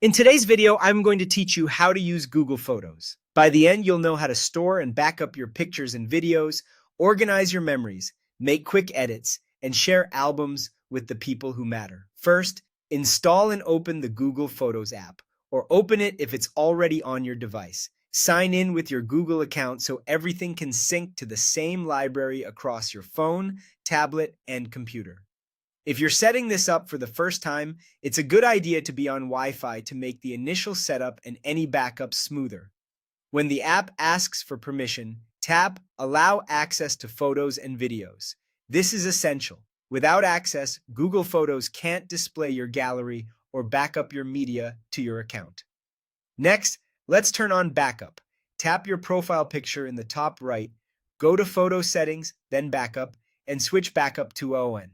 In today's video, I'm going to teach you how to use Google Photos. By the end, you'll know how to store and back up your pictures and videos, organize your memories, make quick edits, and share albums with the people who matter. First, install and open the Google Photos app, or open it if it's already on your device. Sign in with your Google account so everything can sync to the same library across your phone, tablet, and computer. If you're setting this up for the first time, it's a good idea to be on Wi-Fi to make the initial setup and any backups smoother. When the app asks for permission, tap Allow access to photos and videos. This is essential. Without access, Google Photos can't display your gallery or back up your media to your account. Next, let's turn on Backup. Tap your profile picture in the top right, go to Photo Settings, then Backup, and switch Backup to ON.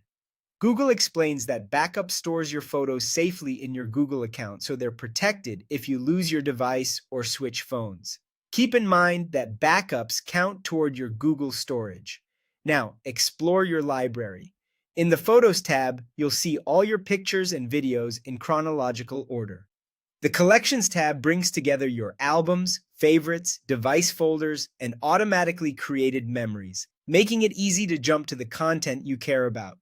Google explains that Backup stores your photos safely in your Google account so they're protected if you lose your device or switch phones. Keep in mind that backups count toward your Google storage. Now, explore your library. In the Photos tab, you'll see all your pictures and videos in chronological order. The Collections tab brings together your albums, favorites, device folders, and automatically created memories, making it easy to jump to the content you care about.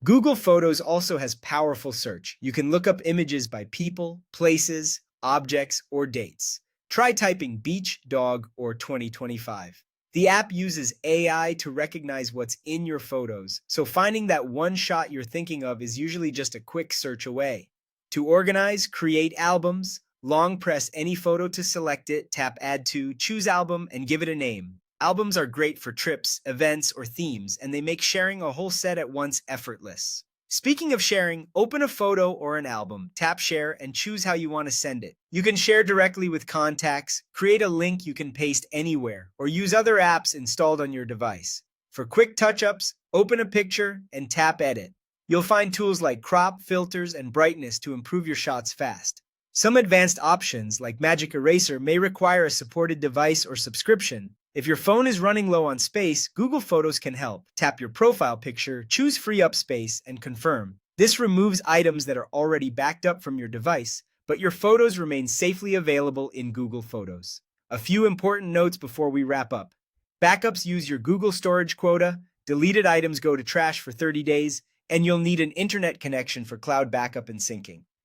Google Photos also has powerful search. You can look up images by people, places, objects, or dates. Try typing beach, dog, or 2025. The app uses AI to recognize what's in your photos, so finding that one shot you're thinking of is usually just a quick search away. To organize, create albums, long press any photo to select it, tap Add to, choose album, and give it a name. Albums are great for trips, events, or themes, and they make sharing a whole set at once effortless. Speaking of sharing, open a photo or an album, tap Share, and choose how you want to send it. You can share directly with contacts, create a link you can paste anywhere, or use other apps installed on your device. For quick touch-ups, open a picture and tap Edit. You'll find tools like crop, filters, and brightness to improve your shots fast. Some advanced options, like Magic Eraser, may require a supported device or subscription. If your phone is running low on space, Google Photos can help. Tap your profile picture, choose Free Up Space, and confirm. This removes items that are already backed up from your device, but your photos remain safely available in Google Photos. A few important notes before we wrap up. Backups use your Google storage quota, deleted items go to trash for 30 days, and you'll need an internet connection for cloud backup and syncing.